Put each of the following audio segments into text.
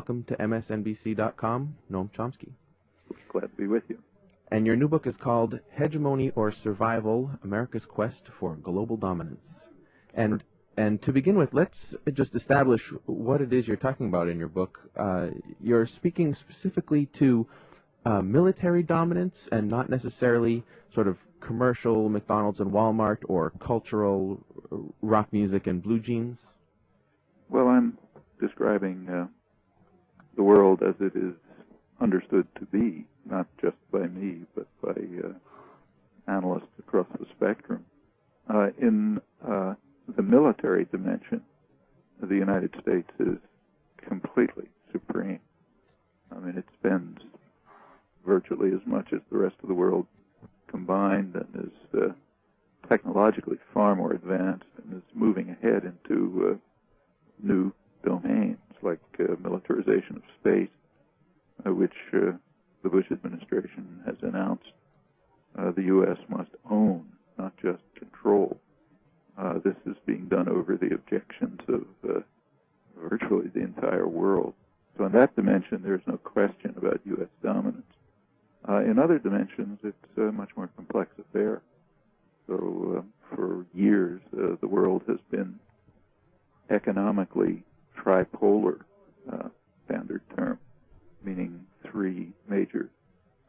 welcome to MSNBC.com, Noam Chomsky. Glad to be with you. And your new book is called Hegemony or Survival, America's Quest for Global Dominance. And to begin with, let's just establish what it is you're talking about in your book. You're speaking specifically to military dominance and not necessarily sort of commercial McDonald's and Walmart or cultural rock music and blue jeans. Well, I'm describing the world as it is understood to be, not just by me, but by analysts across the spectrum. In the military dimension, the United States is completely supreme. I mean, it spends virtually as much as the rest of the world combined and is technologically far more advanced and is moving ahead into new domains like militarization of space, which the Bush administration has announced the U.S. must own, not just control. This is being done over the objections of virtually the entire world. So in that dimension, there's no question about U.S. dominance. In other dimensions, it's a much more complex affair. So for years, the world has been economically tripolar, standard term, meaning three major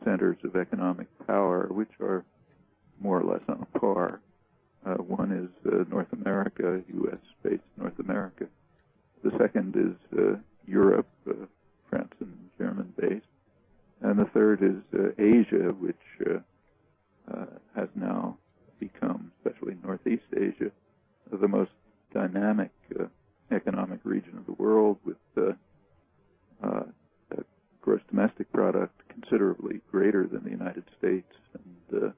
centers of economic power, which are more or less on a par. One is North America, U.S.-based North America. The second is Europe, France and German-based. And the third is Asia, which has now become, especially Northeast Asia, the most dynamic economic region of the world, with a gross domestic product considerably greater than the United States and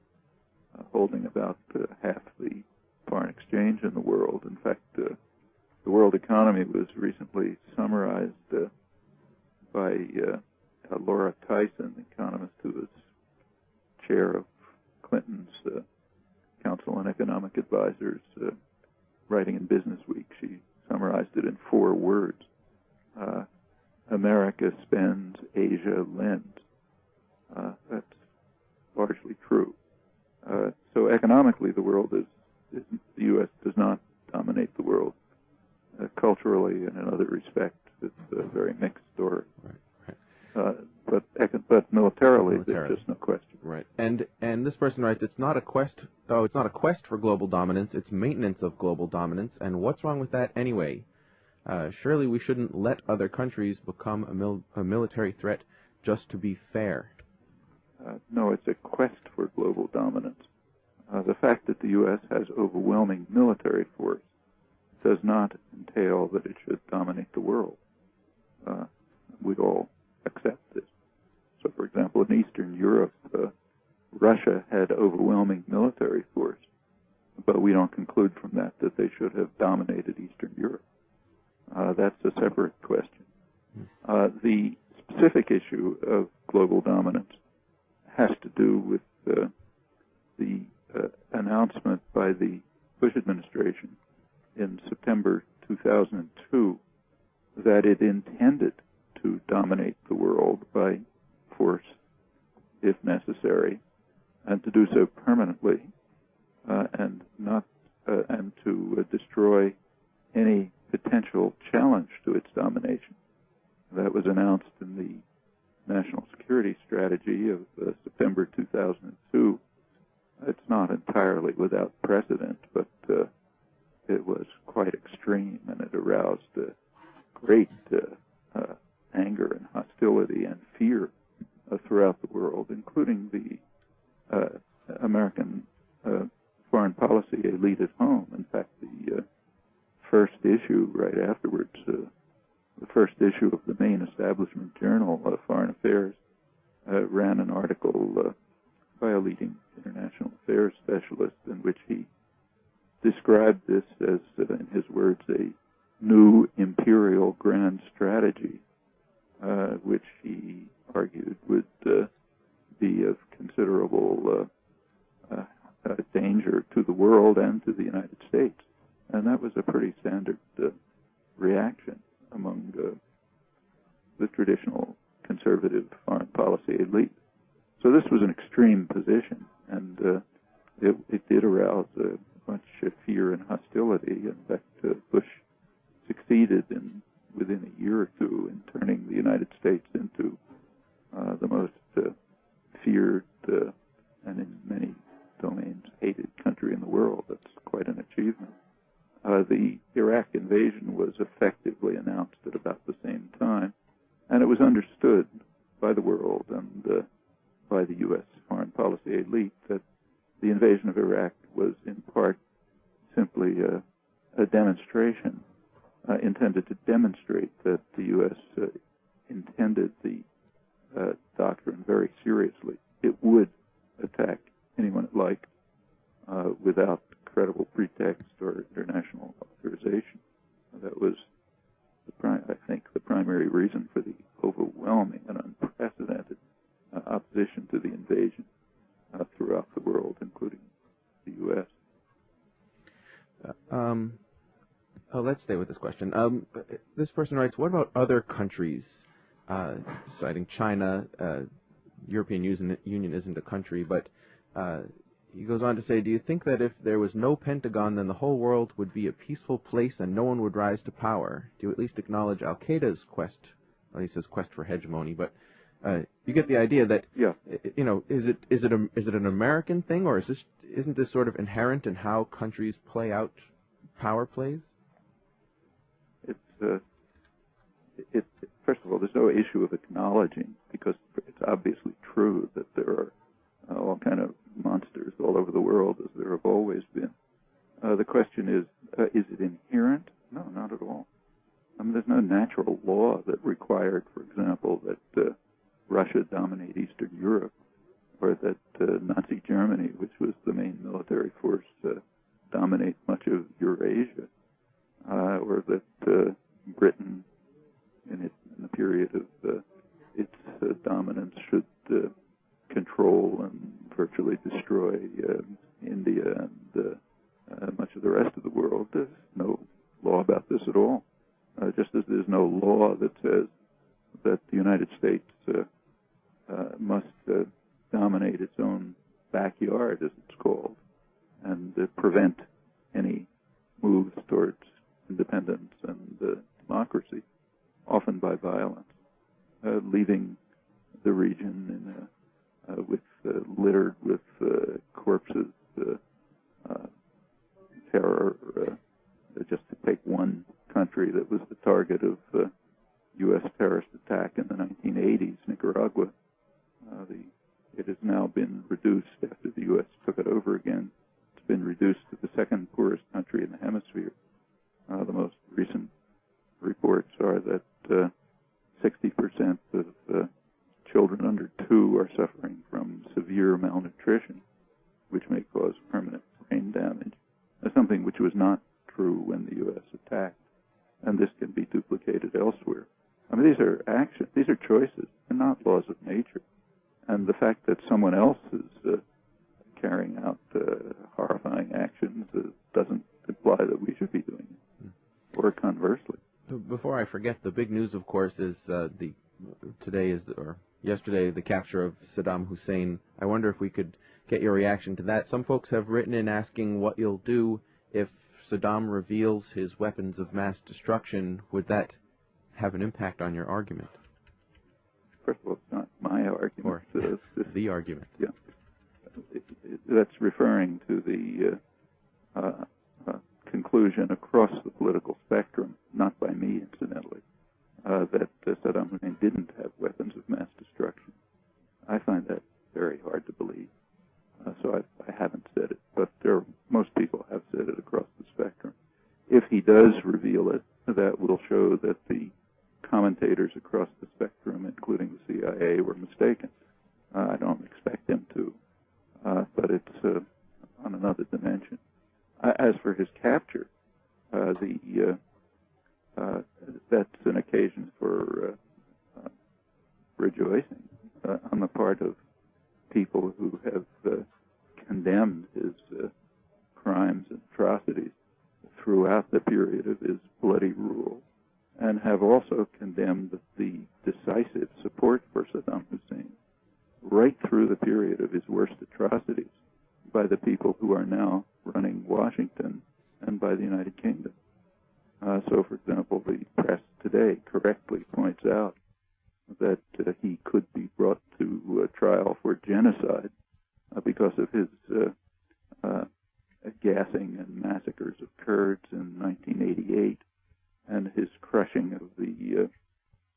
holding about half the foreign exchange in the world. In fact, the world economy was recently summarized by Laura Tyson, the economist who was chair of Clinton's Council on Economic Advisors, writing in Business Week. She summarized it in 4 words. America spends, Asia lends. That's largely true. So economically, the world the U.S. does not dominate the world. Culturally and in other respects, it's a very mixed story. Right. But militarily, there's just no question. Right. And this person writes, it's not a quest for global dominance, it's maintenance of global dominance. And what's wrong with that anyway? Surely we shouldn't let other countries become a military threat just to be fair. No, it's a quest for global dominance. The fact that the U.S. has overwhelming military force does not entail that it should dominate the world. We all accept this. So, for example, in Eastern Europe, Russia had overwhelming military force, but we don't conclude from that that they should have dominated Eastern Europe. That's a separate question. The specific issue of global dominance has to do with the announcement by the Bush administration in September 2002 that it intended to dominate the world by force, if necessary, and to do so permanently, and to destroy any potential challenge to its domination. That was announced in the National Security Strategy of September 2002. It's not entirely without precedent, but it was quite extreme, and it aroused great anger and hostility and fear throughout the world, including the American foreign policy elite at home. In fact, the first issue right afterwards, the first issue of the main establishment journal, Foreign Affairs, ran an article by a leading international affairs specialist in which he described this as, in his words, a new imperial grand strategy, which he argued would be of considerable danger to the world and to the United States. And that was a pretty standard reaction among the traditional conservative foreign policy elite. So this was an extreme position, and it did arouse much fear and hostility. In fact, Bush succeeded within a year or two in turning the United States into the most feared and in many domains hated country in the world. That's quite an achievement. The Iraq invasion was effectively announced at about the same time, and it was understood by the world and by the U.S. foreign policy elite that the invasion of Iraq was in part simply a demonstration intended to demonstrate that the U.S. Intended the doctrine very seriously. It would attack anyone it liked without credible pretext or international authorization. That was, I think, the primary reason for the overwhelming and unprecedented opposition to the invasion throughout the world, including the U.S. Let's stay with this question. This person writes, what about other countries? Citing China, European Union isn't a country, but he goes on to say, do you think that if there was no Pentagon, then the whole world would be a peaceful place and no one would rise to power? Do you at least acknowledge Al-Qaeda's quest? Well, he says quest for hegemony, but you get the idea that, yeah. Is it an American thing, or isn't this sort of inherent in how countries play out power plays? First of all, there's no issue of acknowledging, because it's obviously true that there are all kind of monsters all over the world, as there have always been. The question is it inherent? No, not at all. I mean, there's no natural law that required, for example, that Russia dominate Eastern Europe, or that Nazi Germany, which was the main military force, dominate much of Eurasia, or that Britain, in the period of its dominance, should control and virtually destroy India and much of the rest of the world. There's no law about this at all. Just as there's no law that says that the United States must dominate its own backyard, as it's called, and prevent any moves towards independence and democracy, often by violence, leaving the region littered with corpses, terror. Just to take one country that was the target of U.S. terrorist attack in the 1980s, Nicaragua. It has now been reduced after the U.S. took it over again. It's been reduced to the second poorest country in the hemisphere. The most recent reports are that 60% of children under 2 are suffering from severe malnutrition, which may cause permanent brain damage. That's something which was not true when the U.S. attacked, and this can be duplicated elsewhere. I mean, these are actions, these are choices, and not laws of nature. And the fact that someone else is carrying out horrifying actions doesn't imply that we should be doing it, or conversely. Before I forget, the big news, of course, is yesterday, the capture of Saddam Hussein. I wonder if we could get your reaction to that. Some folks have written in asking what you'll do if Saddam reveals his weapons of mass destruction. Would that have an impact on your argument? First of all, it's not my argument. Or the argument. Yeah. That's referring to the conclusion across the political spectrum, not by me, incidentally, that Saddam Hussein didn't have weapons of mass destruction. I find that very hard to believe. So I haven't said it, but most people have said it across the spectrum. If he does reveal it, that will show that the commentators across the spectrum, including the CIA, were mistaken. I don't expect him to, but it's on another dimension. As for his capture, that's an occasion for rejoicing on the part of people who have condemned his crimes and atrocities throughout the period of his bloody rule, and have also condemned the decisive support for Saddam Hussein right through the period of his worst atrocities by the people who are now running Washington and by the United Kingdom. So, for example, the press today correctly points out that he could be brought to trial for genocide because of his gassing and massacres of Kurds in 1988 and his crushing of the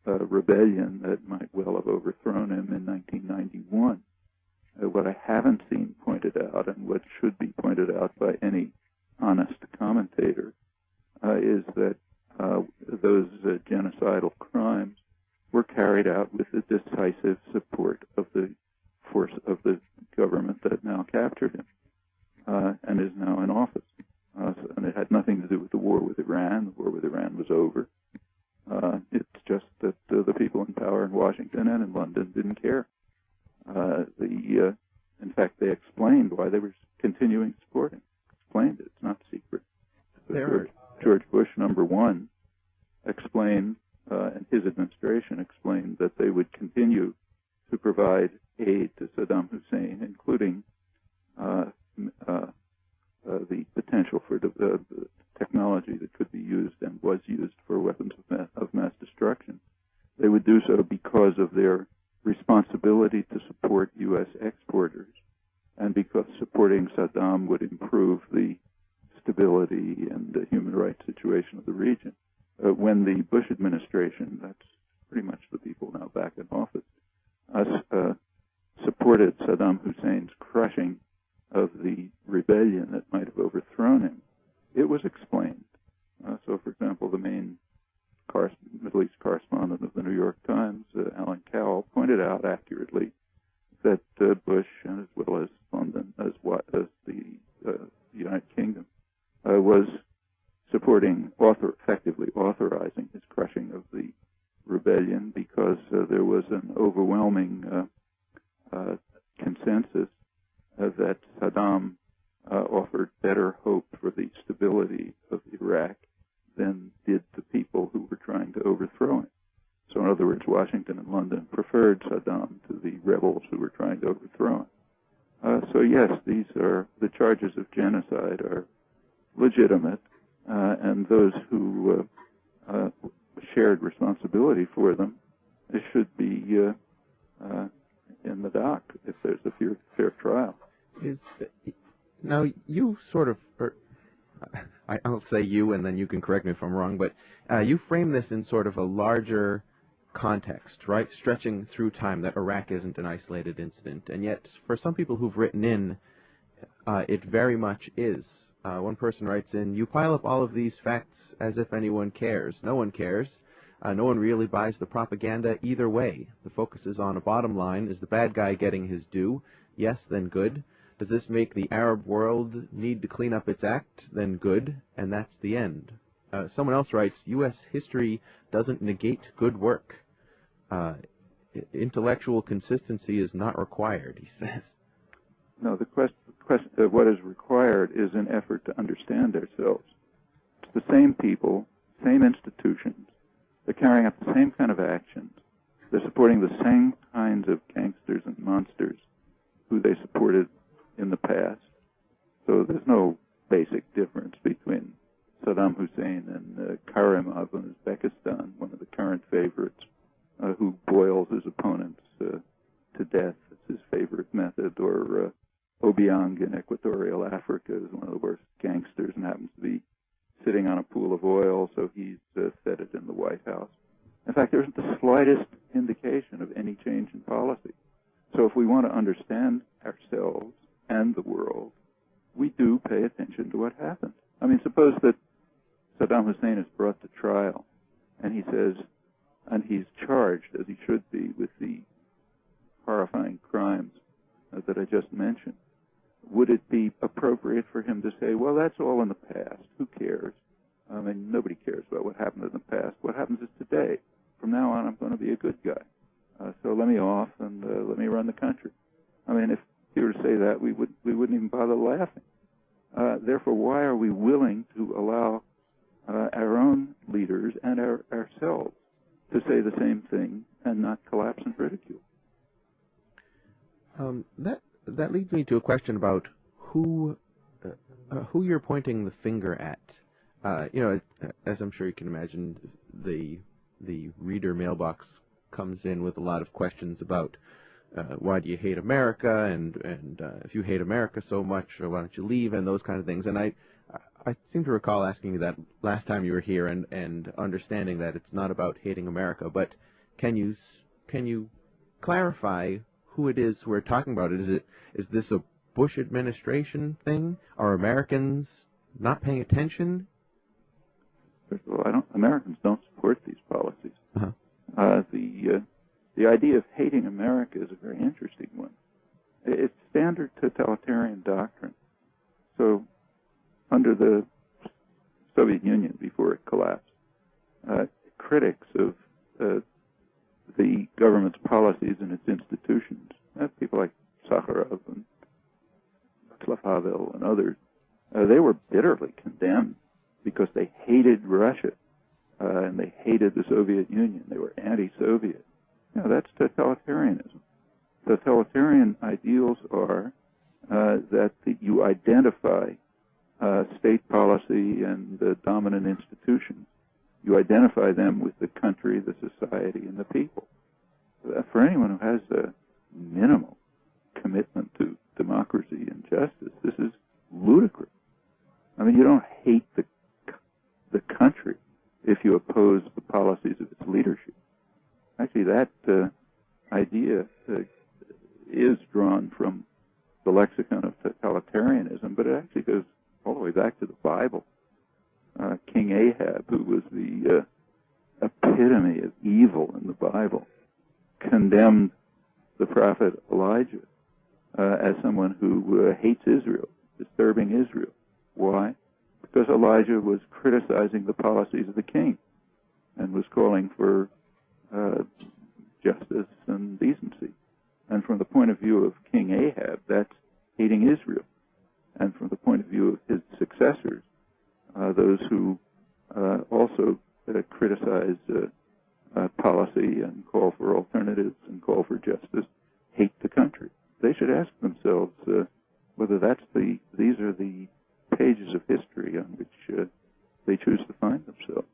rebellion that might well have overthrown him in 1991. What I haven't seen pointed out, and what should be pointed out by any honest commentator, is that those genocidal crimes were carried out with the decisive support of the force of the government that now captured him and is now in office. And it had nothing to do with the war with Iran. The war with Iran was over. It's just that the people in power in Washington and in London didn't care. In fact, they explained why they were continuing supporting. Explained it. It's not secret. George Bush, #1, explained, and his administration explained that they would continue to provide aid to Saddam Hussein, including the potential for the technology that could be used and was used for weapons of mass destruction. They would do so because of their responsibility to support U.S. exporters, and because supporting Saddam would improve the stability and the human rights situation of the region. When the Bush administration, that's pretty much the people now back in office, supported Saddam Hussein's crushing of the rebellion that might have overthrown him, it was explained. So, for example, the main Middle East correspondent of the New York Times, Alan Cowell, pointed out accurately that Bush, and as well as London, as the United Kingdom, was supporting, effectively authorizing his crushing of the rebellion because there was an overwhelming consensus that Saddam offered better hope for the stability of Iraq than did the people who were trying to overthrow him. So, in other words, Washington and London preferred Saddam to the rebels who were trying to overthrow him. So, yes, these are the charges of genocide are legitimate, and those who shared responsibility for them should be in the dock if there's a fair trial. Now, you sort of, I'll say you, and then you can correct me if I'm wrong, but you frame this in sort of a larger context, right? Stretching through time, that Iraq isn't an isolated incident. And yet, for some people who've written in, it very much is. One person writes in, "You pile up all of these facts as if anyone cares. No one cares. No one really buys the propaganda either way. The focus is on a bottom line. Is the bad guy getting his due? Yes, then good. Does this make the Arab world need to clean up its act? Then good, and that's the end." Someone else writes, "U.S. history doesn't negate good work. Intellectual consistency is not required," he says. No, the question of what is required is an effort to understand ourselves. It's the same people, same institutions. They're carrying out the same kind of actions. They're supporting the same kinds of gangsters and monsters who they supported in the past. So there's no basic difference between Saddam Hussein and Karimov in Uzbekistan, one of the current favorites, who boils his opponents to death. It's his favorite method. Or Obiang in Equatorial Africa is one of the worst gangsters and happens to be sitting on a pool of oil, so he's fed it in the White House. In fact, there isn't the slightest indication of any change in policy. So if we want to understand ourselves and the world, we do pay attention to what happens. I mean, suppose that Saddam Hussein is brought to trial, and he says, and he's charged, as he should be, with the horrifying crimes that I just mentioned. Would it be appropriate for him to say, well, that's all in the past. Who cares? I mean, nobody cares about what happened in the past. What happens is today. From now on, I'm going to be a good guy. So let me off and let me run the country. I mean, if he were to say that, we wouldn't even bother laughing. Therefore, why are we willing to allow our own leaders and ourselves to say the same thing and not collapse in ridicule. That leads me to a question about who you're pointing the finger at. As I'm sure you can imagine, the reader mailbox comes in with a lot of questions about why do you hate America, and if you hate America so much, why don't you leave, and those kind of things. And I seem to recall asking you that last time you were here, and understanding that it's not about hating America. But can you clarify who it is we're talking about? Is this a Bush administration thing? Are Americans not paying attention? First of all, Americans don't support these policies. Uh-huh. The idea of hating America is a very interesting one. It's standard totalitarian doctrine. So, under the Soviet Union, before it collapsed, critics of the government's policies and its institutions, people like Sakharov and Havel and others, they were bitterly condemned because they hated Russia and they hated the Soviet Union. They were anti-Soviet. That's totalitarianism. Totalitarian ideals are that you identify state policy and the dominant institutions. You identify them with the country, the society, and the people. For anyone who has a minimal commitment to democracy and justice, this is ludicrous. I mean, you don't hate the country if you oppose the policies of its leadership. Actually, that idea is drawn from the lexicon of totalitarianism, but it actually goes all the way back to the Bible. King Ahab, who was the epitome of evil in the Bible, condemned the prophet Elijah as someone who hates Israel, disturbing Israel. Why? Because Elijah was criticizing the policies of the king and was calling for justice and decency. And from the point of view of King Ahab, that's hating Israel. And from the point of view of his successors, those who also criticize policy and call for alternatives and call for justice, hate the country. They should ask themselves whether these are the pages of history on which they choose to find themselves.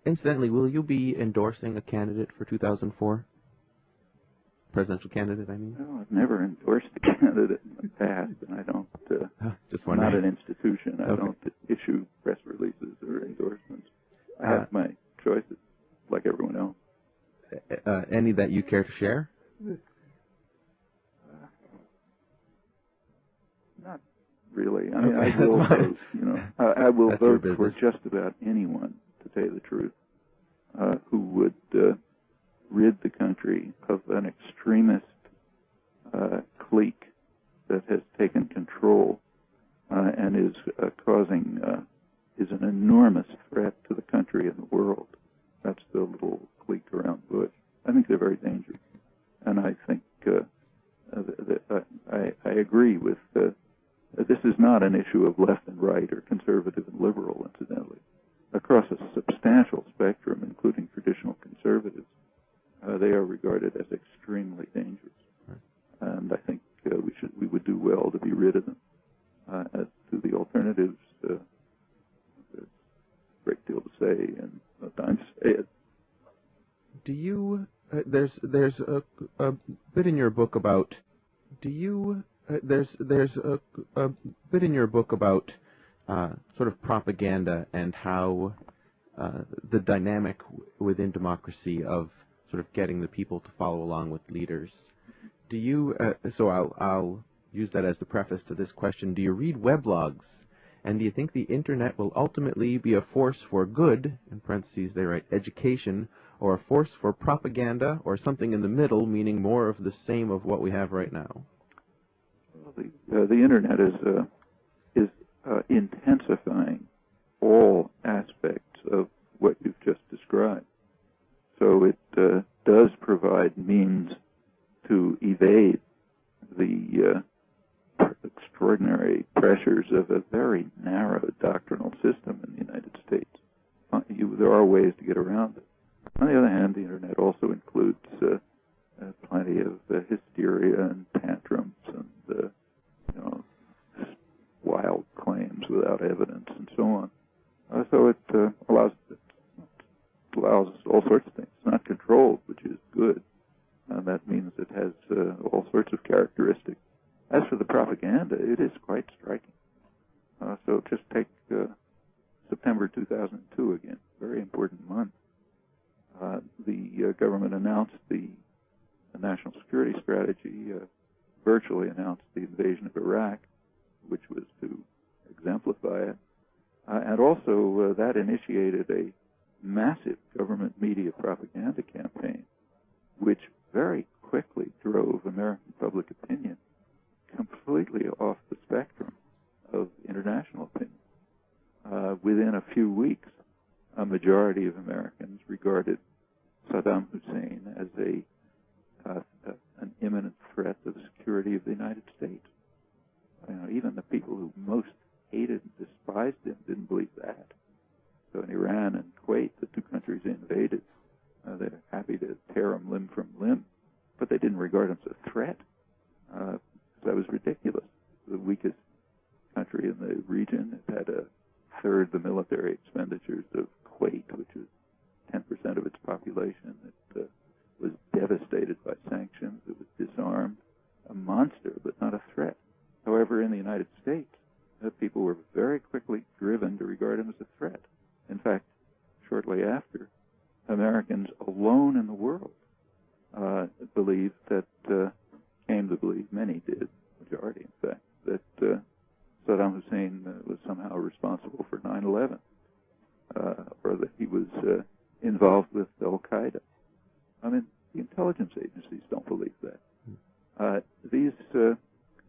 Incidentally, will you be endorsing a candidate for 2004? Presidential candidate, I mean? No, I've never endorsed a candidate in the past, and I don't. Just I'm wondering. not an institution. I Okay. don't issue press releases or endorsements. I have my choices, like everyone else. Any that you care to share? Not really. I mean, Okay, I will that's fine. vote. I will That's your vote for business. just about anyone, to tell you the truth, who would rid the country of an extremist clique that has taken control and is is an enormous threat to the country and the world. That's the little clique around Bush. I think they're very dangerous, and I think I agree with. This is not an issue of left and right or conservative and liberal, incidentally. Across a substantial spectrum, including traditional conservatives, they are regarded as extremely dangerous. Right. And I think we would do well to be rid of them. As to the alternatives, there's a great deal to say and no time to say it. Do you? There's a bit in your book about. Do you? There's a bit in your book about sort of propaganda and how the dynamic within democracy of sort of getting the people to follow along with leaders. Do you? So I'll use that as the preface to this question. Do you read weblogs? And do you think the internet will ultimately be a force for good, in parentheses they write education, or a force for propaganda, or something in the middle, meaning more of the same of what we have right now? Well, the internet is intensifying all aspects of what you've just described. So it does provide means to evade the extraordinary pressures of a very narrow doctrinal system in the United States. There are ways to get around it. On the other hand, the Internet also includes plenty of hysteria and tantrums and wild claims without evidence and so on. So it allows all sorts of things. It's not controlled, which is good. That means it has all sorts of characteristics. As for the propaganda, it is quite striking. So just take September 2002 again, very important month. The government announced the national security strategy, virtually announced the invasion of Iraq, which was to exemplify it. And also that initiated a massive government media propaganda campaign, which very quickly drove American public opinion completely off the spectrum of international opinion. Within a few weeks, a majority of Americans regarded Saddam Hussein as an imminent threat to the security of the United States. Even the people who most hated and despised him didn't believe that. So in Iran and Kuwait, the two countries he invaded, they're happy to tear him limb from limb, but they didn't regard him as a threat. That was ridiculous. The weakest country in the region. It had a third the military expenditures of Kuwait, which was 10% of its population. It was devastated by sanctions. It was disarmed. A monster, but not a threat. However, in the United States, people were very quickly driven to regard him as a threat. In fact, shortly after, Americans alone in the world believed that, came to believe, many did, majority in fact, that Saddam Hussein was somehow responsible for 9/11, or that he was involved with Al-Qaeda. I mean, the intelligence agencies don't believe that. These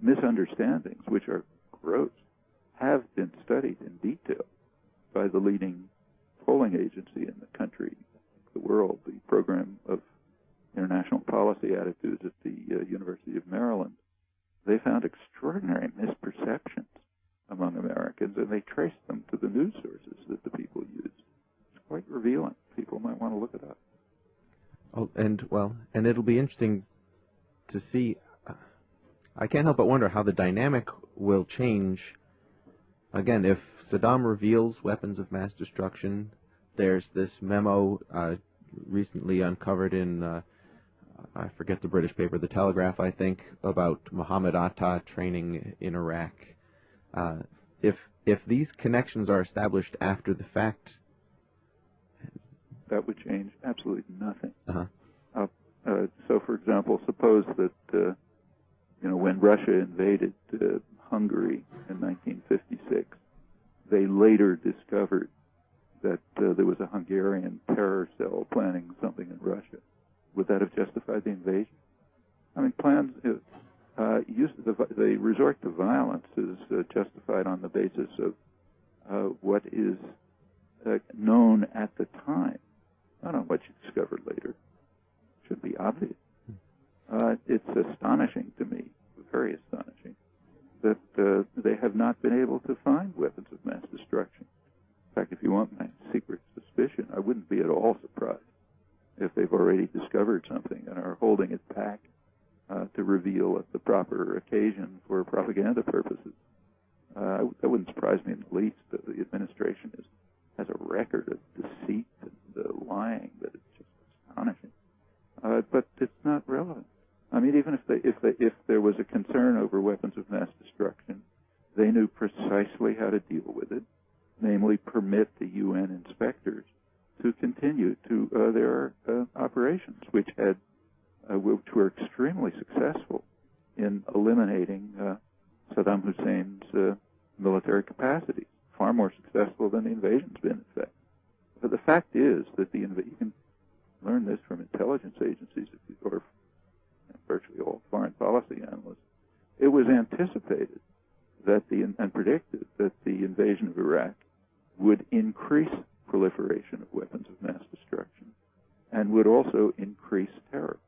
misunderstandings, which are gross, have been studied in detail by the leading polling agency in the country, the world, the Program of International Policy Attitudes at the University of Maryland. They found extraordinary misperceptions among Americans, and they traced them to the news sources that the people used. It's quite revealing. People might want to look it up. Oh, and it'll be interesting to see. I can't help but wonder how the dynamic will change. Again, if Saddam reveals weapons of mass destruction, there's this memo recently uncovered in, I forget the British paper, The Telegraph, I think, about Muhammad Atta training in Iraq. If these connections are established after the fact, that would change absolutely nothing. Uh-huh. So, for example, suppose that when Russia invaded Hungary in 1956, they later discovered that there was a Hungarian terror cell planning something in Russia. Would that have justified the invasion? I mean, plans, the resort to violence is justified on the basis of what is known at the time, not on what you discovered later. It should be obvious. It's astonishing to me, very astonishing, that they have not been able to find weapons of mass destruction. In fact, if you want my secret suspicion, I wouldn't be at all surprised if they've already discovered something and are holding it back to reveal at the proper occasion for propaganda purposes. That wouldn't surprise me in the least. The administration has a record of deceit and lying that is just astonishing. But it's not relevant. I mean, even if there was a concern over weapons of mass destruction, they knew precisely how to deal with it, namely permit the UN inspectors to continue to their operations, which were extremely successful in eliminating Saddam Hussein's military capacity, far more successful than the invasion's been, in fact. But the fact is that you can learn this from intelligence agencies or virtually all foreign policy analysts. It was anticipated and predicted that the invasion of Iraq would increase proliferation of weapons of mass destruction and would also increase terror.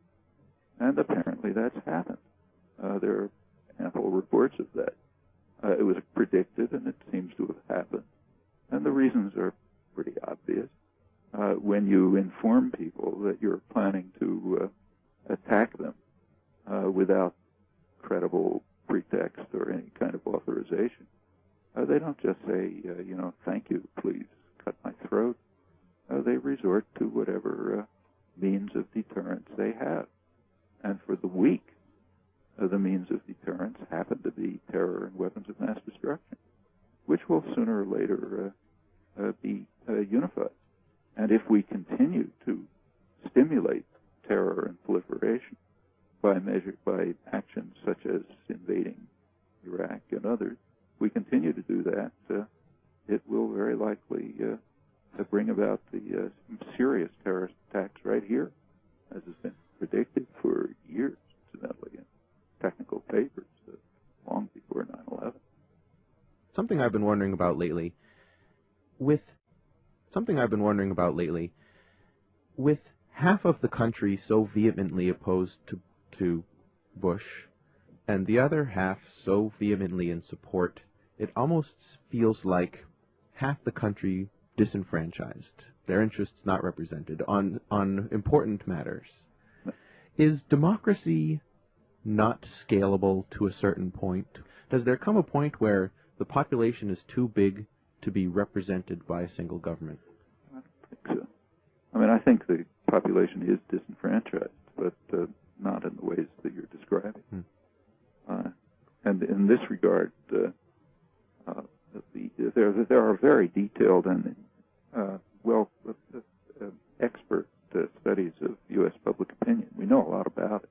And apparently that's happened. There are ample reports of that. It was predicted, and it seems to have happened. And the reasons are pretty obvious. When you inform people that you're planning to attack them without credible pretext or any kind of authorization, they don't just say, thank you, please cut my throat. They resort to whatever means of deterrence they have. And for the weak, the means of deterrence happen to be terror and weapons of mass destruction, which will sooner or later be unified. And if we continue to stimulate terror and proliferation by actions such as invading Iraq and others, we continue to do that, it will very likely bring about the serious terrorist attacks right here, as has been predicted for years, incidentally, in technical papers long before 9/11. Something I've been wondering about lately, with half of the country so vehemently opposed to Bush, and the other half so vehemently in support, it almost feels like half the country disenfranchised, their interests not represented on important matters. Is democracy not scalable to a certain point? Does there come a point where the population is too big to be represented by a single government? I don't think so. I mean, I think the population is disenfranchised, but not in the ways that you're describing. And in this regard, there are very detailed and expert studies of U.S. public opinion. We know a lot about it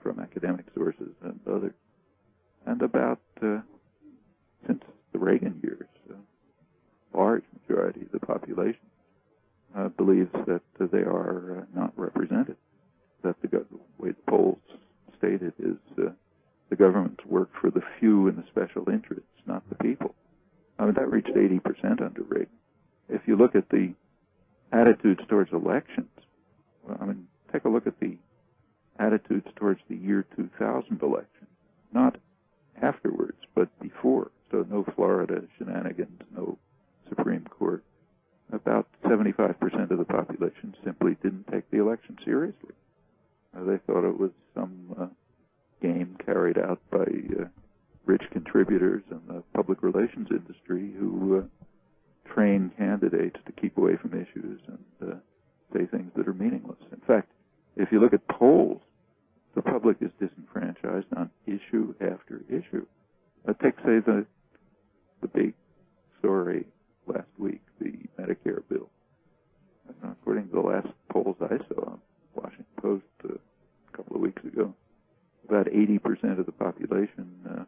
from academic sources and others. And about, since the Reagan years, a large majority of the population believes that they are not represented, that the way the polls stated is the government's work for the few and the special interests, not the people. I mean, that reached 80% under Reagan. If you look at the attitudes towards elections, well, I mean, take a look at the attitudes towards the year 2000 election, not afterwards, but before. So no Florida shenanigans, no Supreme Court. About 75% of the population simply didn't take the election seriously. They thought it was some game carried out by rich contributors in the public relations industry who train candidates to keep away from issues and say things that are meaningless. In fact, if you look at polls, the public is disenfranchised on issue after issue. Take, say, the big story last week, the Medicare bill. According to the last polls I saw, Washington Post a couple of weeks ago, about 80% of the population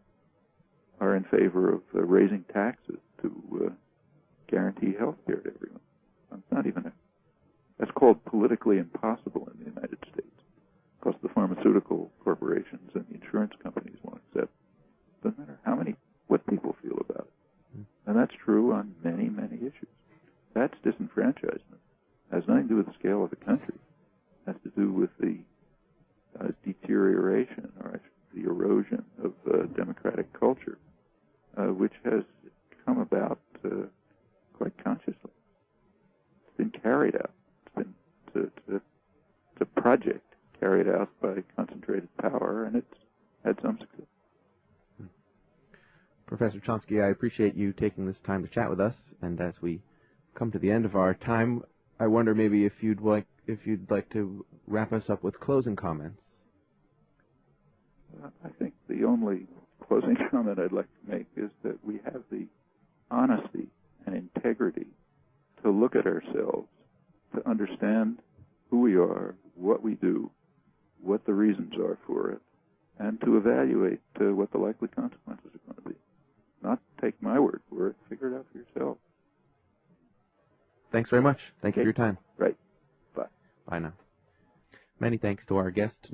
are in favor of raising taxes to guarantee health care to everyone. It's not even that's called politically impossible in the United States, because the pharmaceutical corporations and the insurance companies won't accept. Doesn't matter what people feel about it. And that's true on many, many issues. That's disenfranchisement. It has nothing to do with the scale of the country. It has to do with the deterioration or the erosion of democratic culture, which has come about quite consciously. It's been carried out. It's a project carried out by concentrated power, and it's had some success. Professor Chomsky, I appreciate you taking this time to chat with us, and as we come to the end of our time, I wonder maybe if you'd like to wrap us up with closing comments. I think the only closing comment I'd like to make is that we have the honesty and integrity to look at ourselves, to understand who we are, what we do, what the reasons are for it, and to evaluate what the likely consequences are going to be. Not take my word for it. Figure it out for yourself. Thanks very much. Thank you for your time. Right. Bye. Bye now. Many thanks to our guest.